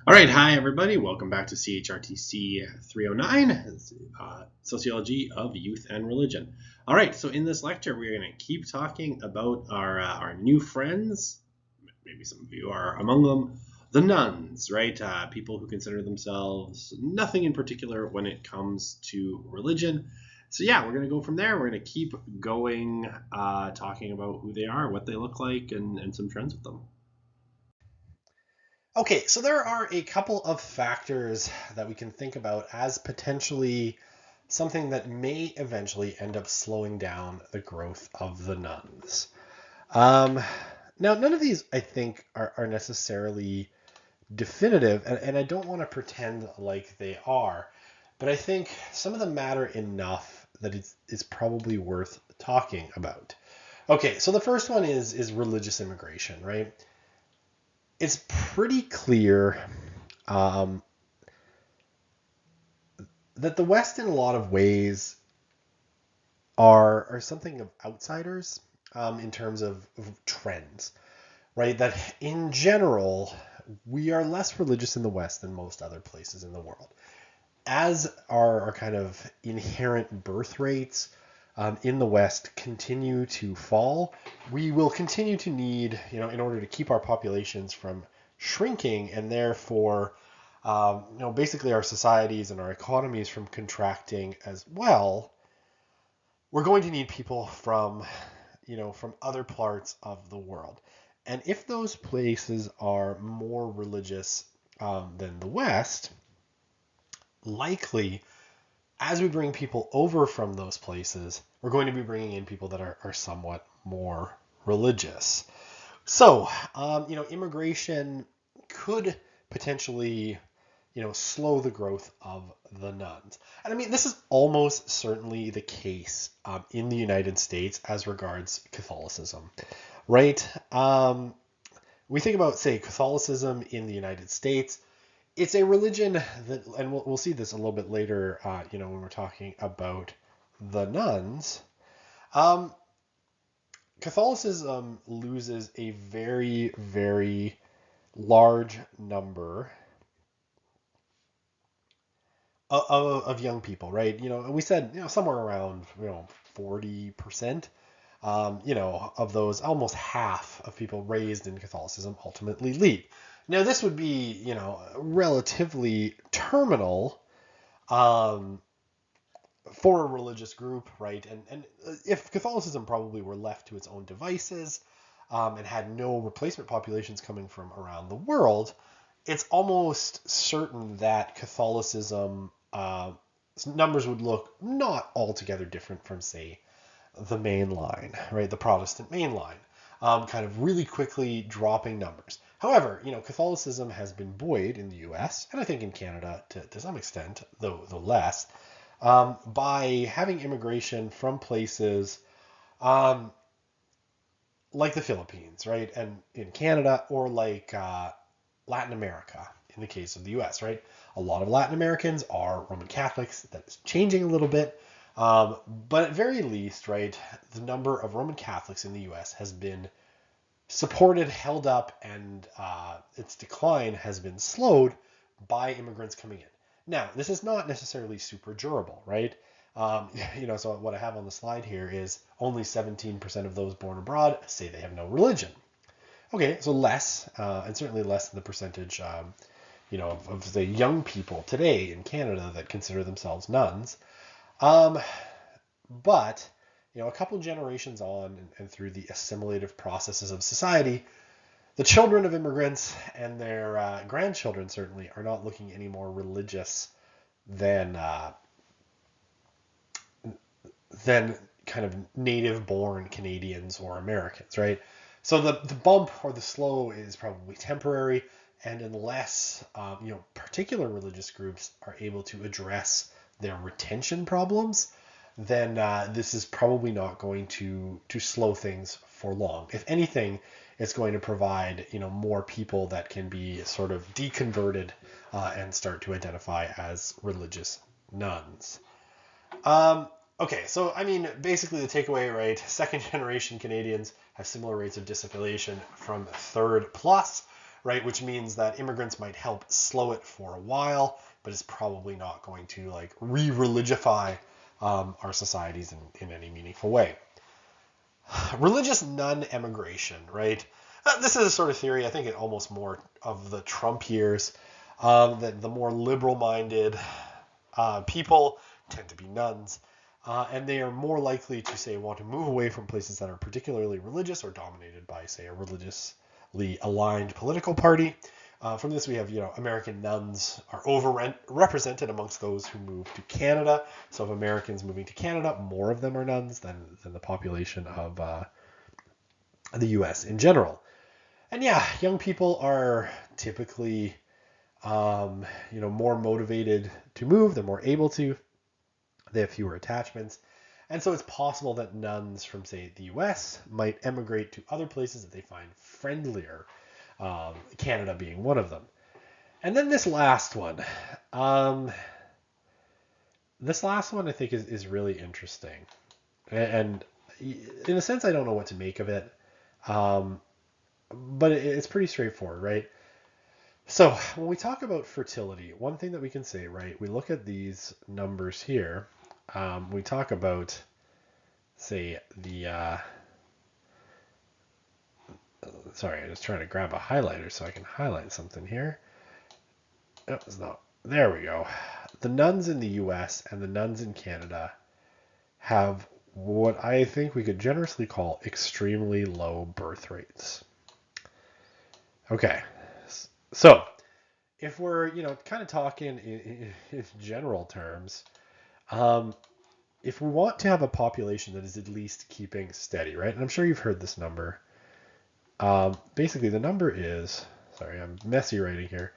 All right, hi everybody. Welcome back to CHRTC 309, Sociology of Youth and Religion. All right, so in this lecture, we're going to keep talking about our new friends. Maybe some of you are among them, the nuns, right? People who consider themselves nothing in particular when it comes to religion. So yeah, we're going to go from there. We're going to keep going, talking about who they are, what they look like, and some trends with them. Okay, so there are a couple of factors that we can think about as potentially something that may eventually end up slowing down the growth of the nuns. Um, Now, none of these, I think, are necessarily definitive, and I don't want to pretend like they are, but I think some of them matter enough that it's probably worth talking about. Okay, so the first one is religious immigration, right? It's pretty clear um, that the West, in a lot of ways, are something of outsiders in terms of trends, right? That in general, we are less religious in the West than most other places in the world. As our kind of inherent birth rates in the West continue to fall, we will continue to need, in order to keep our populations from shrinking and therefore, basically our societies and our economies from contracting as well, we're going to need people from other parts of the world. And if those places are more religious than the West, likely as we bring people over from those places, we're going to be bringing in people that are somewhat more religious. So, immigration could potentially, slow the growth of the nuns. And I mean, this is almost certainly the case in the United States as regards Catholicism, right? We think about, say, Catholicism in the United States. It's a religion that, and we'll see this a little bit later, when we're talking about the nuns. Um, Catholicism loses a very, very large number of young people, right? We said, somewhere around, 40%, of those, almost half of people raised in Catholicism ultimately leave. Now, this would be, relatively terminal um, for a religious group, right? And if Catholicism probably were left to its own devices and had no replacement populations coming from around the world, it's almost certain that Catholicism numbers would look not altogether different from, say, the main line, right? The Protestant main line, kind of really quickly dropping numbers. However, Catholicism has been buoyed in the U.S. and I think in Canada to some extent, though less, by having immigration from places um, like the Philippines, right, and in Canada, or like Latin America in the case of the U.S., right? A lot of Latin Americans are Roman Catholics. That is changing a little bit. But at very least, right, the number of Roman Catholics in the U.S. has been supported, held up, and its decline has been slowed by immigrants coming in. Now, this is not necessarily super durable, right? Um, so what I have on the slide here is only 17% of those born abroad say they have no religion. Okay, so less, and certainly less than the percentage, of the young people today in Canada that consider themselves nuns. Um, but, a couple generations on and through the assimilative processes of society, the children of immigrants and their grandchildren certainly are not looking any more religious than than kind of native-born Canadians or Americans, right? So the bump or the slow is probably temporary, and unless particular religious groups are able to address their retention problems, then this is probably not going to slow things for long. If anything, it's going to provide more people that can be sort of deconverted and start to identify as religious nuns. Um, okay, so I mean, basically the takeaway, right? Second generation Canadians have similar rates of dissimilation from third plus, right? Which means that immigrants might help slow it for a while, but it's probably not going to like re-religify our societies in any meaningful way. Religious non-emigration, right? This is a sort of theory, I think, it almost more of the Trump years, that the more liberal-minded people tend to be nuns, and they are more likely to, say, want to move away from places that are particularly religious or dominated by, say, a religiously aligned political party. From this, we have, American nuns are overrepresented amongst those who move to Canada. So of Americans moving to Canada, more of them are nuns than the population of the U.S. in general. And yeah, young people are typically, more motivated to move. They're more able to. They have fewer attachments. And so it's possible that nuns from, say, the US might emigrate to other places that they find friendlier, Canada being one of them. And then this last one. This last one I think is really interesting. And in a sense, I don't know what to make of it. But it's pretty straightforward, right? So when we talk about fertility, one thing that we can say, right, we look at these numbers here. We talk about, say, sorry, I'm just trying to grab a highlighter so I can highlight something here. Oh, it's not. There we go. The nuns in the US and the nuns in Canada have what I think we could generously call extremely low birth rates. Okay, so if we're, kind of talking in general terms, if we want to have a population that is at least keeping steady, right? And I'm sure you've heard this number. Basically, the number is, sorry, I'm messy writing here,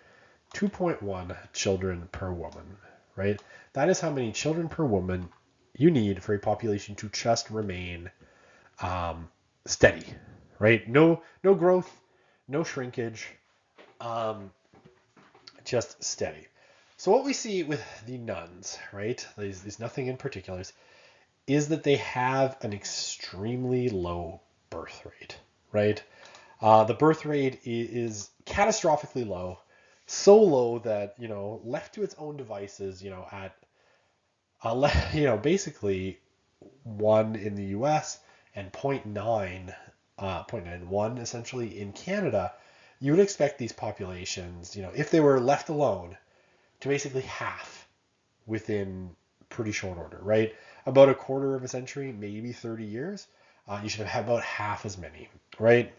2.1 children per woman, right? That is how many children per woman you need for a population to just remain steady, right? No growth, no shrinkage, just steady. So what we see with the nuns, right? There's nothing in particulars, is that they have an extremely low birth rate, right? The birth rate is catastrophically low, so low that, left to its own devices, at basically 1 in the US and 0.91 essentially in Canada, you would expect these populations, if they were left alone, to basically half within pretty short order, right? About a quarter of a century, maybe 30 years, you should have about half as many, right?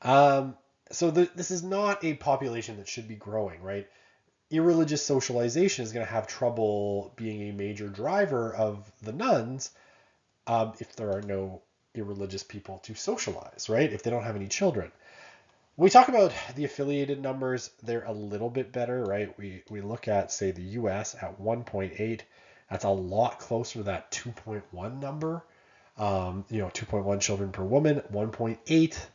So this is not a population that should be growing, right? Irreligious socialization is going to have trouble being a major driver of the nuns if there are no irreligious people to socialize, right? If they don't have any children. When we talk about the affiliated numbers, they're a little bit better, right? We look at, say, the US at 1.8. That's a lot closer to that 2.1 number. 2.1 children per woman. 1.8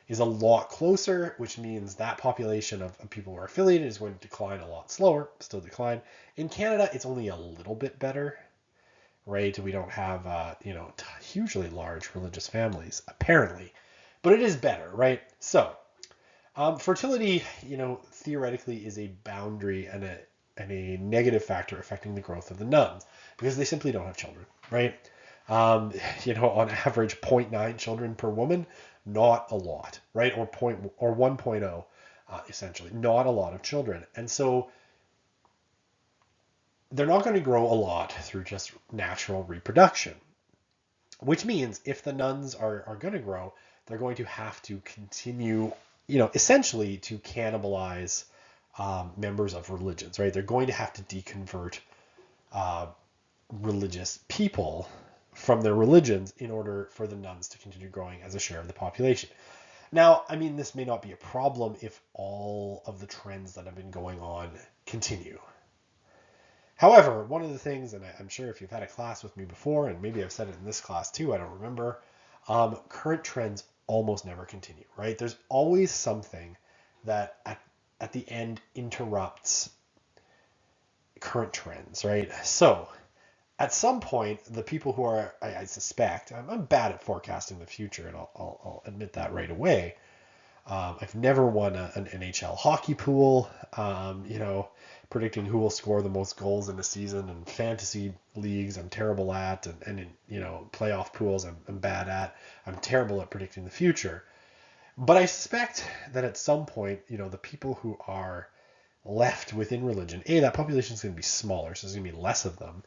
is a lot closer, which means that population of people who are affiliated is going to decline a lot slower, still decline. In Canada, it's only a little bit better, right? We don't have, hugely large religious families, apparently, but it is better, right? So, fertility, theoretically is a boundary and a negative factor affecting the growth of the nuns because they simply don't have children, right? On average, 0.9 children per woman, not a lot, right? Or 1.0, essentially, not a lot of children. And so they're not going to grow a lot through just natural reproduction, which means if the nuns are going to grow, they're going to have to continue, essentially to cannibalize members of religions, right? They're going to have to deconvert religious people from their religions in order for the nuns to continue growing as a share of the population. Now, I mean, this may not be a problem if all of the trends that have been going on continue. However, one of the things, and I'm sure if you've had a class with me before, and maybe I've said it in this class too, I don't remember, current trends almost never continue, right? There's always something that at the end interrupts current trends, right? So at some point, the people who are, I suspect, I'm bad at forecasting the future, and I'll admit that right away. I've never won an NHL hockey pool. Predicting who will score the most goals in a season, and fantasy leagues I'm terrible at, and in playoff pools I'm bad at. I'm terrible at predicting the future. But I suspect that at some point, the people who are left within religion, that population is going to be smaller, so there's going to be less of them.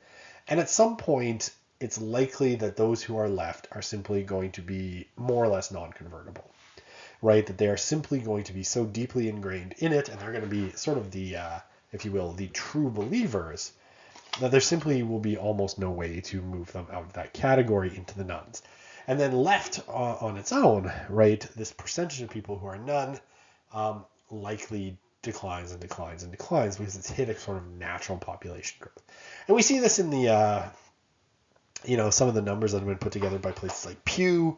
And at some point, it's likely that those who are left are simply going to be more or less non-convertible, right? That they are simply going to be so deeply ingrained in it, and they're going to be sort of the, if you will, the true believers, that there simply will be almost no way to move them out of that category into the nuns. And then left on its own, right, this percentage of people who are nun likely declines and declines and declines because it's hit a sort of natural population growth. And we see this in the, some of the numbers that have been put together by places like Pew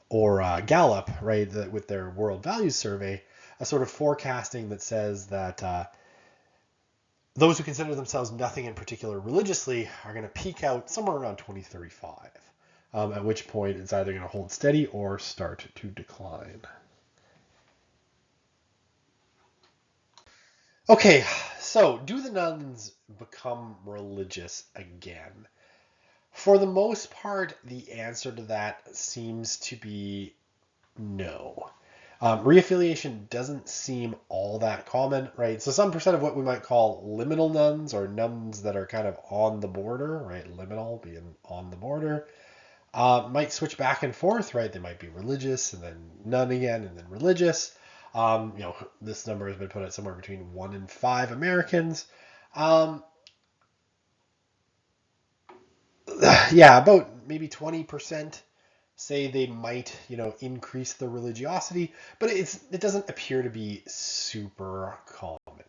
or Gallup, right, with their World Values Survey, a sort of forecasting that says that those who consider themselves nothing in particular religiously are going to peak out somewhere around 2035, at which point it's either going to hold steady or start to decline. Okay, so do the nuns become religious again? For the most part, the answer to that seems to be no. Reaffiliation doesn't seem all that common, right? So some percent of what we might call liminal nuns, or nuns that are kind of on the border, right? Liminal being on the border, might switch back and forth, right? They might be religious and then nun again and then religious. This number has been put at somewhere between 1 and 5 Americans. About maybe 20% say they might, increase the religiosity, but it doesn't appear to be super common.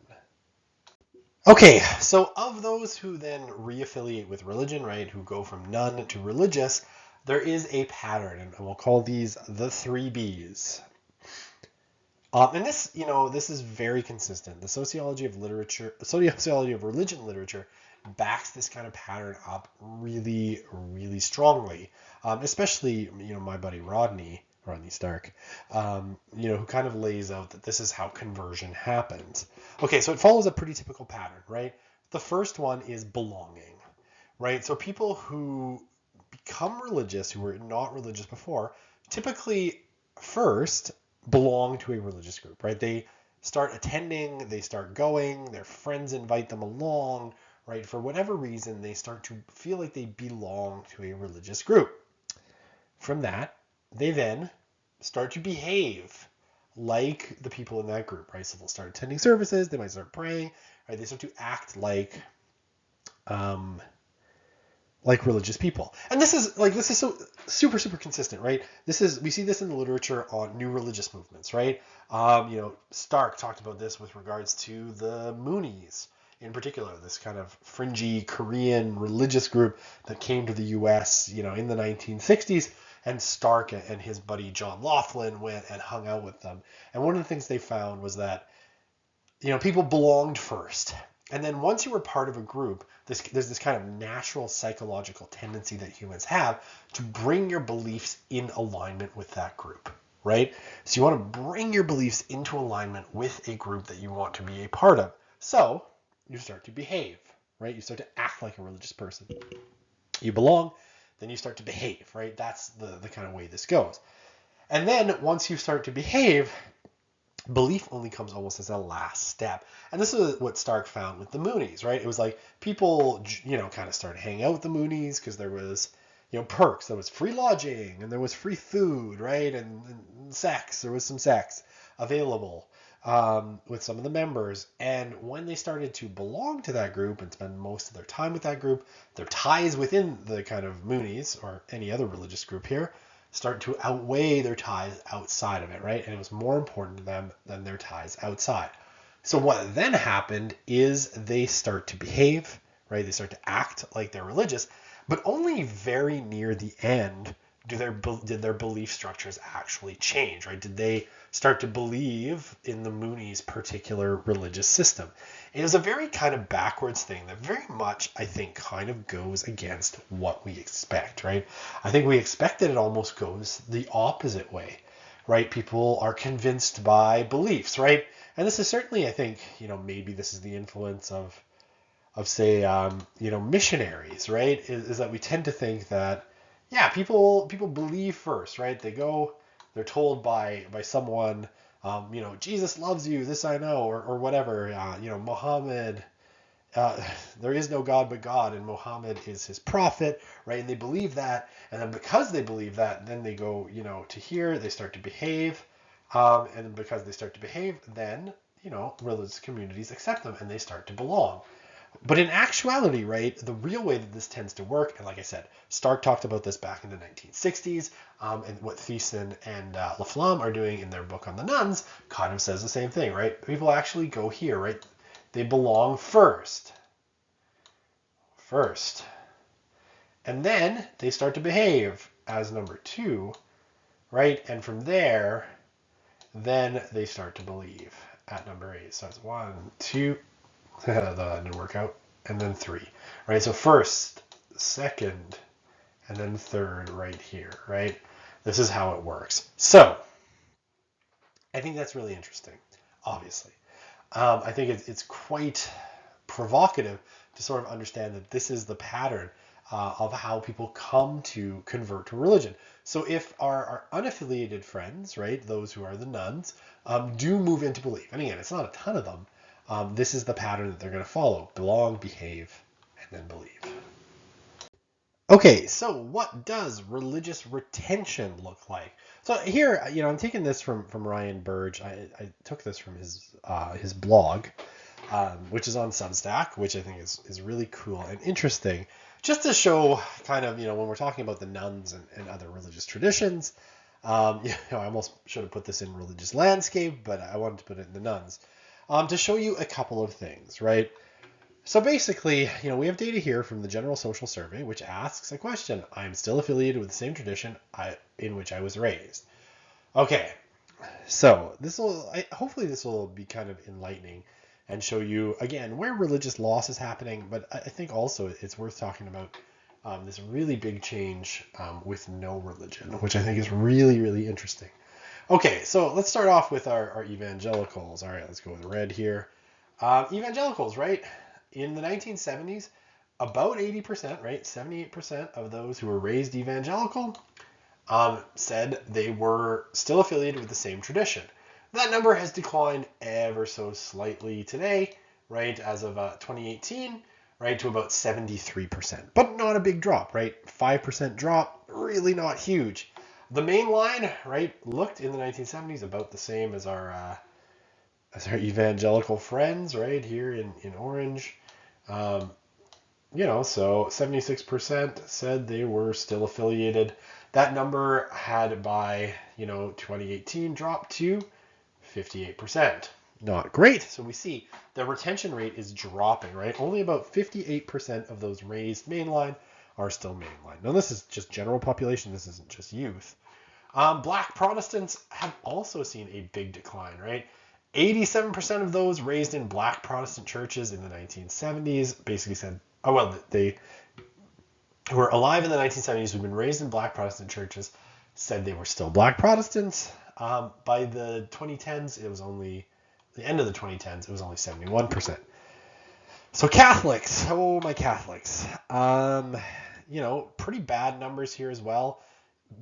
Okay, so of those who then reaffiliate with religion, right, who go from nun to religious, there is a pattern, and we'll call these the 3 Bs. And this is very consistent. The sociology of religion literature backs this kind of pattern up really, really strongly. Especially, my buddy Rodney Stark, who kind of lays out that this is how conversion happens. Okay, so it follows a pretty typical pattern, right? The first one is belonging, right? So people who become religious, who were not religious before, typically first belong to a religious group, right? They start attending, they start going, their friends invite them along, right? For whatever reason, they start to feel like they belong to a religious group. From that, they then start to behave like the people in that group, right? So they'll start attending services, they might start praying, right? They start to act like religious people. And this is so super, super consistent, right? We see this in the literature on new religious movements, right? Stark talked about this with regards to the Moonies in particular, this kind of fringy Korean religious group that came to the US, in the 1960s, and Stark and his buddy John Laughlin went and hung out with them. And one of the things they found was that, people belonged first. And then once you were part of a group, there's this kind of natural psychological tendency that humans have to bring your beliefs in alignment with that group, right? So you want to bring your beliefs into alignment with a group that you want to be a part of. So you start to behave, right? You start to act like a religious person. You belong, then you start to behave, right? That's the kind of way this goes. And then once you start to behave, belief only comes almost as a last step. And this is what Stark found with the Moonies, right? It was like people, kind of started hanging out with the Moonies because there was, perks. There was free lodging and there was free food, right? And sex. There was some sex available with some of the members. And when they started to belong to that group and spend most of their time with that group, their ties within the kind of Moonies or any other religious group here start to outweigh their ties outside of it, right? And it was more important to them than their ties outside. So what then happened is they start to behave, right? They start to act like they're religious, but only very near the end did their belief structures actually change, right? Did they start to believe in the Moonies' particular religious system? It was a very kind of backwards thing that very much, I think, kind of goes against what we expect, right? I think we expect that it almost goes the opposite way, right? People are convinced by beliefs, right? And this is certainly, I think, maybe this is the influence of say, missionaries, right? Is that we tend to think that, yeah, people believe first, right? They're told by someone, Jesus loves you, this I know, or whatever, Muhammad, uh, there is no God but God, and Muhammad is his prophet, right? And they believe that, and then because they believe that, then they go, to here, they start to behave, and because they start to behave, then religious communities accept them and they start to belong. But in actuality, right, the real way that this tends to work, and like I said, Stark talked about this back in the 1960s, and what Thiessen and Laflamme are doing in their book on the nuns kind of says the same thing, right? People actually go here, right? They belong first. And then they start to behave as number two, right? And from there, then they start to believe at number 8. So it's 1, 2, that didn't work out, and then 3, right? So first, second, and then third right here, right? This is how it works. So I think that's really interesting, obviously. I think it's quite provocative to sort of understand that this is the pattern of how people come to convert to religion. So if our unaffiliated friends, right, those who are the nuns, do move into belief, and again, it's not a ton of them, this is the pattern that they're going to follow: belong, behave, and then believe. Okay, so what does religious retention look like? So here, I'm taking this from Ryan Burge. I took this from his blog, which is on Substack, which I think is really cool and interesting, just to show kind of, when we're talking about the nuns and other religious traditions. I almost should have put this in religious landscape, but I wanted to put it in the nuns, to show you a couple of things, right? So basically, we have data here from the General Social Survey, which asks a question: I'm still affiliated with the same tradition in which I was raised. Okay, so hopefully this will be kind of enlightening and show you, again, where religious loss is happening, but I think also it's worth talking about this really big change with no religion, which I think is really, really interesting. Okay, so let's start off with our evangelicals. All right, let's go with red here. Evangelicals, right? In the 1970s, about 80%, right, 78% of those who were raised evangelical said they were still affiliated with the same tradition. That number has declined ever so slightly today, right, as of 2018, right, to about 73%. But not a big drop, right? 5% drop, really not huge. The main line, right, looked in the 1970s about the same as our evangelical friends, right, here in orange. So 76% said they were still affiliated. That number had by, 2018 dropped to 58%. Not great. So we see the retention rate is dropping, right? Only about 58% of those raised mainline are still mainline. Now, this is just general population. This isn't just youth. Black Protestants have also seen a big decline, right? 87% of those raised in Black Protestant churches in the 1970s basically said, they who were alive in the 1970s, who'd been raised in Black Protestant churches, said they were still Black Protestants. By the 2010s, the end of the 2010s, it was only 71%. So Catholics, oh my Catholics, pretty bad numbers here as well.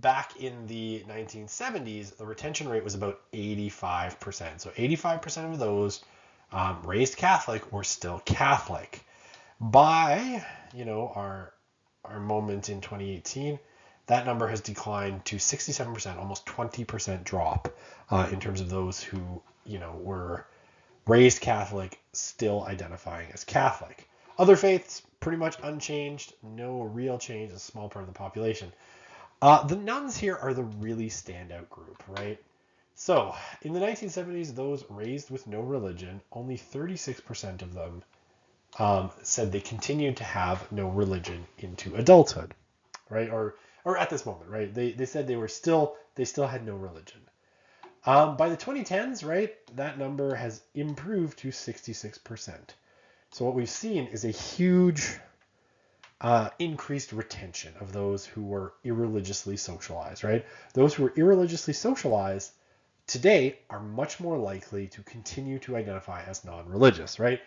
Back in the 1970s, the retention rate was about 85%. So 85% of those raised Catholic were still Catholic. By, our moment in 2018, that number has declined to 67%, almost 20% drop in terms of those who, were raised Catholic, still identifying as Catholic. Other faiths, pretty much unchanged, no real change, a small part of the population. The nuns here are the really standout group, right? So, in the 1970s, those raised with no religion, only 36% of them said they continued to have no religion into adulthood, right? Or at this moment, right? They said they still had no religion. By the 2010s, right, that number has improved to 66%. So what we've seen is a huge increased retention of those who were irreligiously socialized, right? Those who were irreligiously socialized today are much more likely to continue to identify as non-religious, right?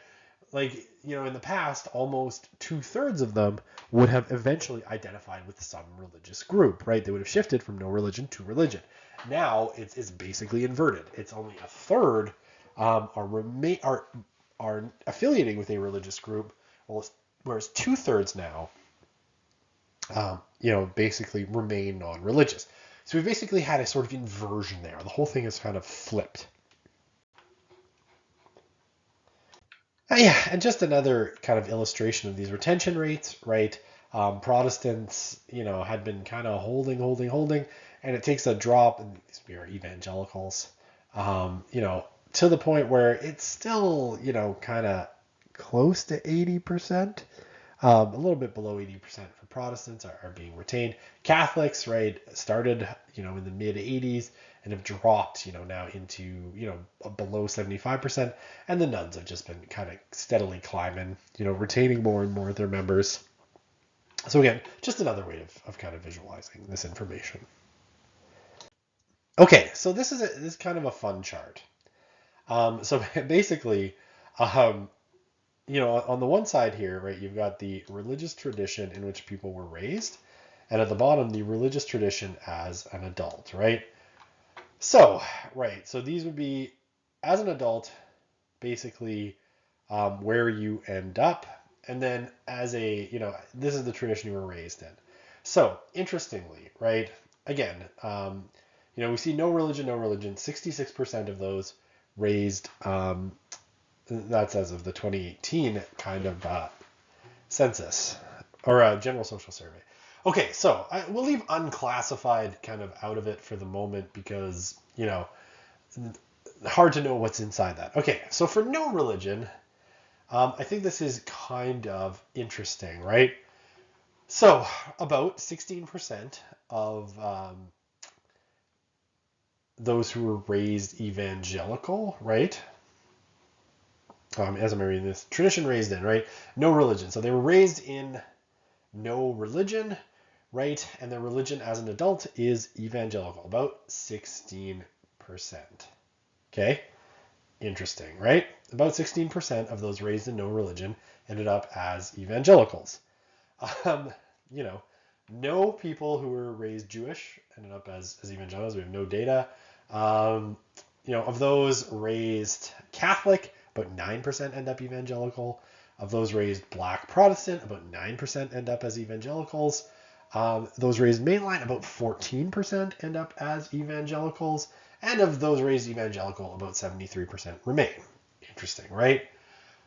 Like, in the past, almost 2/3 of them would have eventually identified with some religious group, right? They would have shifted from no religion to religion. Now it's basically inverted. It's only a third are affiliating with a religious group, whereas 2/3 now, basically remain non-religious. So we basically had a sort of inversion there. The whole thing is kind of flipped. Yeah, and just another kind of illustration of these retention rates, right? Protestants, had been kind of holding, and it takes a drop, and these are evangelicals, to the point where it's still, kind of close to 80%. A little bit below 80% for Protestants are being retained. Catholics, right, started, in the mid 80s and have dropped, now into, below 75%. And the nuns have just been kind of steadily climbing, retaining more and more of their members. So again, just another way of kind of visualizing this information. Okay, so this is kind of a fun chart. So basically, on the one side here, right, you've got the religious tradition in which people were raised, and at the bottom, the religious tradition as an adult, right? So, right, so these would be, as an adult, basically where you end up, and then as this is the tradition you were raised in. So, interestingly, right, again, we see no religion, 66% of those raised, that's as of the 2018 kind of census or general social survey. Okay, so we'll leave unclassified kind of out of it for the moment because, hard to know what's inside that. Okay, so for no religion, I think this is kind of interesting, right? So about 16% of those who were raised evangelical, right? As I'm reading this, tradition raised in, right? No religion. So they were raised in no religion, right? And their religion as an adult is evangelical, about 16%. Okay? Interesting, right? About 16% of those raised in no religion ended up as evangelicals. No people who were raised Jewish ended up as evangelicals. We have no data. Of those raised Catholic, about 9% end up evangelical. Of those raised Black Protestant, about 9% end up as evangelicals. Those raised mainline, about 14% end up as evangelicals. And of those raised evangelical, about 73% remain. Interesting, right?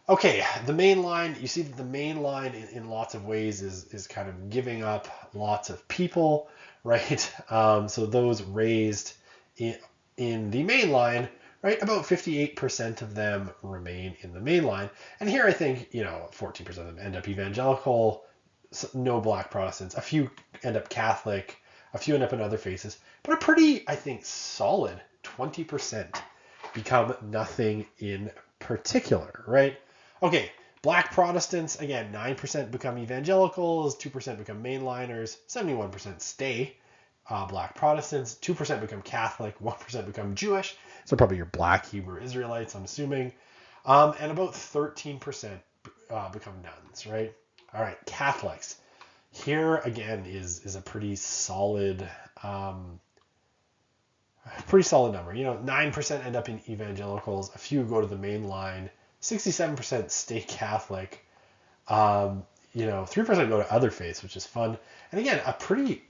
Okay, the main line, you see that the main line in lots of ways is kind of giving up lots of people, right? So those raised in the main line, right, about 58% of them remain in the main line. And here I think, 14% of them end up evangelical, no Black Protestants, a few end up Catholic, a few end up in other faces, but a pretty, I think, solid 20% become nothing in particular, right? Okay, Black Protestants, again, 9% become evangelicals, 2% become mainliners, 71% stay Black Protestants, 2% become Catholic, 1% become Jewish, so probably your Black Hebrew Israelites, I'm assuming, and about 13% become nuns, right? All right, Catholics. Here, again, is a pretty solid number. 9% end up in evangelicals, a few go to the main line, 67% stay Catholic, 3% go to other faiths, which is fun. And again, a pretty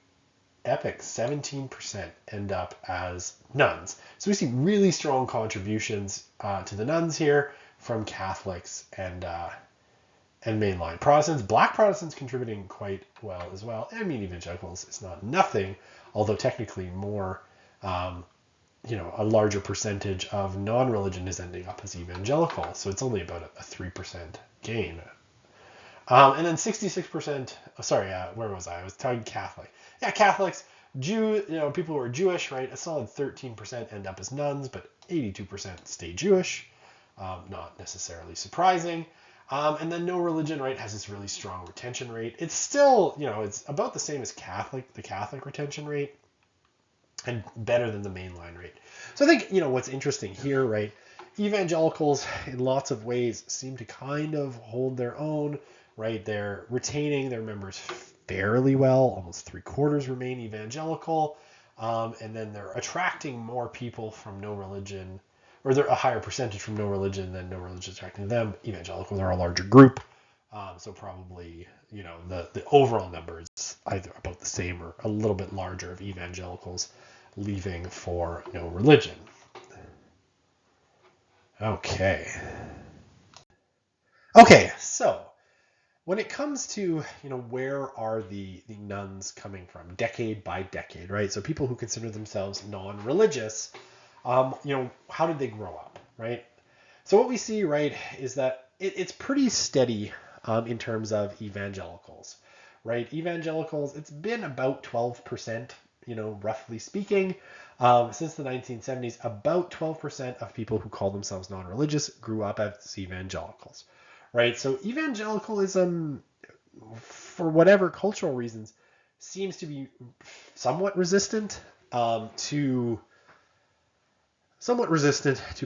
epic 17% end up as nuns. So we see really strong contributions to the nuns here from Catholics and mainline Protestants. Black Protestants contributing quite well as well. I mean, evangelicals is not nothing, although technically more, a larger percentage of non-religion is ending up as evangelical. So it's only about a 3% gain. And then 66%, where was I? I was talking Catholic. Yeah, Catholics, people who are Jewish, right? A solid 13% end up as nuns, but 82% stay Jewish. Not necessarily surprising. And then no religion, right, has this really strong retention rate. It's still, it's about the same as the Catholic retention rate, and better than the mainline rate. So I think, what's interesting here, right, evangelicals in lots of ways seem to kind of hold their own, right? They're retaining their members fairly well. Almost 3/4 remain evangelical. And then they're attracting more people from no religion, or they're a higher percentage from no religion than no religion attracting them. Evangelicals are a larger group. So probably, the overall number is either about the same or a little bit larger of evangelicals leaving for no religion. Okay. Okay, so when it comes to, where are the nuns coming from, decade by decade, right? So people who consider themselves non-religious, how did they grow up, right? So what we see, right, is that it's pretty steady in terms of evangelicals, right? Evangelicals, it's been about 12%, roughly speaking. Since the 1970s, about 12% of people who call themselves non-religious grew up as evangelicals, right? So evangelicalism, for whatever cultural reasons, seems to be somewhat resistant to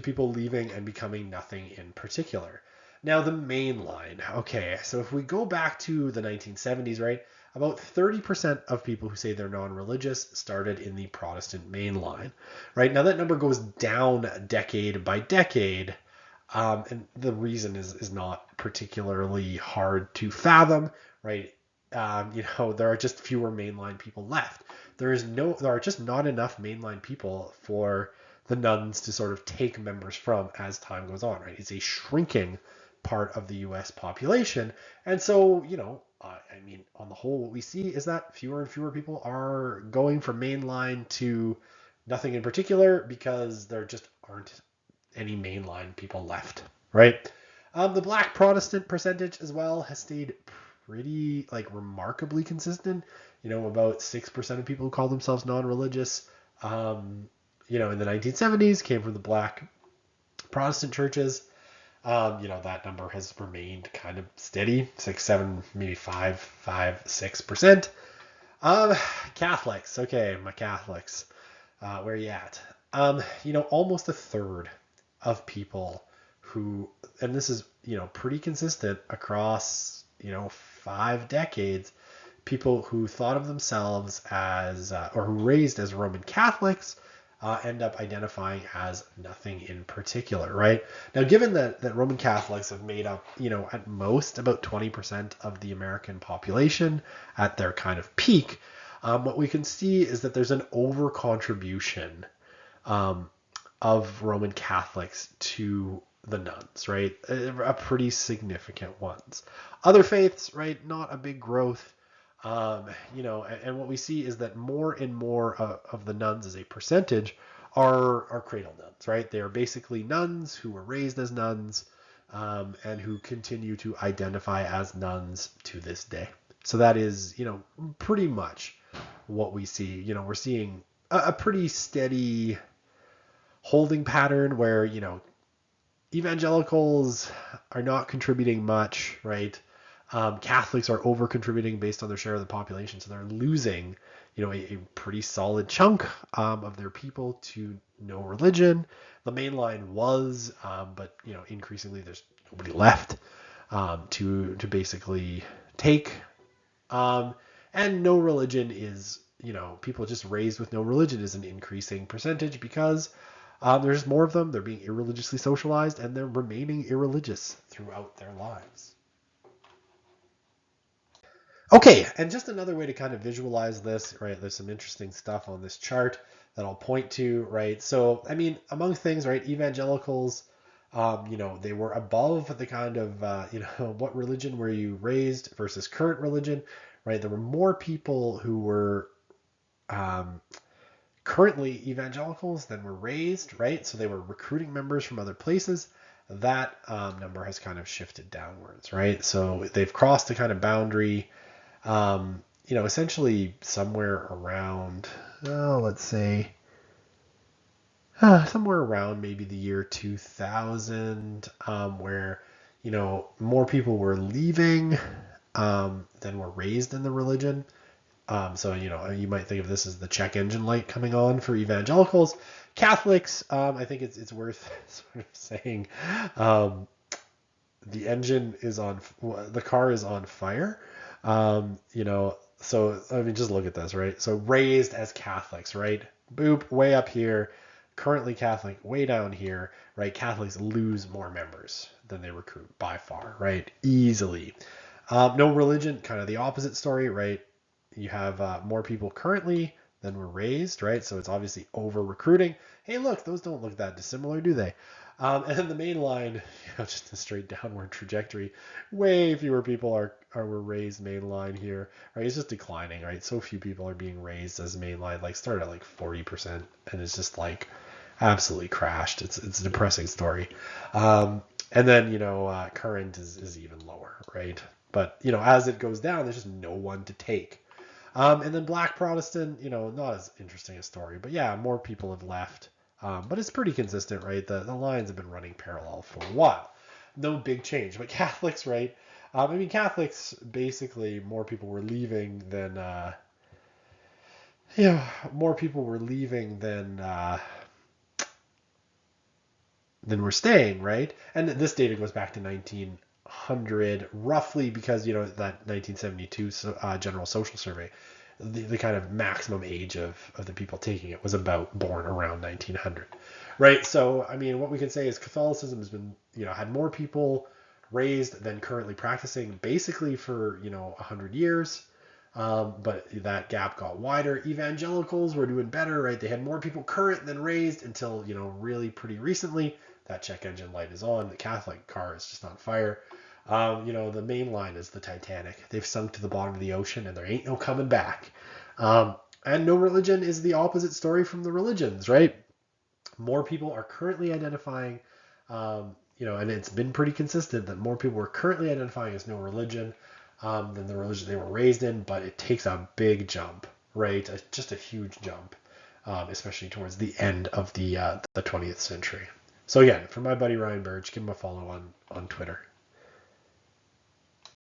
people leaving and becoming nothing in particular. Now, the main line. Okay, so if we go back to the 1970s, right, about 30% of people who say they're non-religious started in the Protestant main line, right? Now, that number goes down decade by decade, and the reason is not particularly hard to fathom, right? There are just fewer mainline people left. There are just not enough mainline people for the nuns to sort of take members from as time goes on, right? It's a shrinking part of the U.S. population. And so, on the whole, what we see is that fewer and fewer people are going from mainline to nothing in particular because there just aren't any mainline people left, right? The Black Protestant percentage as well has stayed pretty, remarkably consistent. About 6% of people who call themselves non-religious, in the 1970s came from the Black Protestant churches. That number has remained kind of steady, 6, 7, maybe 5, 6%. Catholics. Okay, my Catholics. Where are you at? Almost a third of people who, and this is, pretty consistent across, 5 decades, people who thought of themselves as, or who raised as Roman Catholics, end up identifying as nothing in particular, right? Now, given that Roman Catholics have made up, at most about 20% of the American population at their kind of peak, what we can see is that there's an over-contribution of Roman Catholics to the nuns, right? A pretty significant ones. Other faiths, right? Not a big growth. And what we see is that more and more of the nuns as a percentage are cradle nuns, right? They are basically nuns who were raised as nuns and who continue to identify as nuns to this day. So that is, pretty much what we see. We're seeing a pretty steady holding pattern where, evangelicals are not contributing much, right? Catholics are over contributing based on their share of the population, so they're losing, a pretty solid chunk of their people to no religion. The main line was, but increasingly there's nobody left to basically take. And no religion is, people just raised with no religion is an increasing percentage because there's more of them. They're being irreligiously socialized and they're remaining irreligious throughout their lives. Okay, and just another way to kind of visualize this, right? There's some interesting stuff on this chart that I'll point to, right? So, among things, right, evangelicals, they were above the kind of, what religion were you raised versus current religion, right? There were more people who were currently evangelicals than were raised, right? So they were recruiting members from other places. That number has kind of shifted downwards, right? So they've crossed the kind of boundary, essentially somewhere around, let's say, somewhere around maybe the year 2000, where, more people were leaving than were raised in the religion. So, you might think of this as the check engine light coming on for evangelicals. Catholics, I think it's worth sort of saying the engine is on, the car is on fire. So, I mean, just look at this, right? So raised as Catholics, right? Boop, way up here. Currently Catholic, way down here, right? Catholics lose more members than they recruit by far, right? Easily. No religion, kind of the opposite story, right? You have more people currently than were raised, right? So it's obviously over recruiting. Hey, look, those don't look that dissimilar, do they? And then the main line, just a straight downward trajectory. Way fewer people were raised mainline here, right? It's just declining, right? So few people are being raised as mainline, like started at like 40%, and it's just like absolutely crashed. It's a depressing story. And then current is even lower, right? But as it goes down, there's just no one to take. And then Black Protestant, not as interesting a story, but yeah, more people have left. But it's pretty consistent, right? The lines have been running parallel for a while. No big change. But Catholics, right? Catholics, basically, more people were leaving than, more people were leaving than were staying, right? And this data goes back to 1900, roughly, because, that 1972 General Social Survey, the kind of maximum age of the people taking it was about born around 1900, right? So, what we can say is Catholicism has been, had more people raised than currently practicing basically for, 100 years. But that gap got wider. Evangelicals were doing better, right? They had more people current than raised until, really pretty recently. That check engine light is on. The Catholic car is just on fire. The main line is the Titanic. They've sunk to the bottom of the ocean and there ain't no coming back. And no religion is the opposite story from the religions, right? More people are currently identifying, and it's been pretty consistent that more people are currently identifying as no religion than the religion they were raised in, but it takes a big jump, right? Just a huge jump, especially towards the end of the 20th century. So again, for my buddy Ryan Birch, give him a follow on Twitter.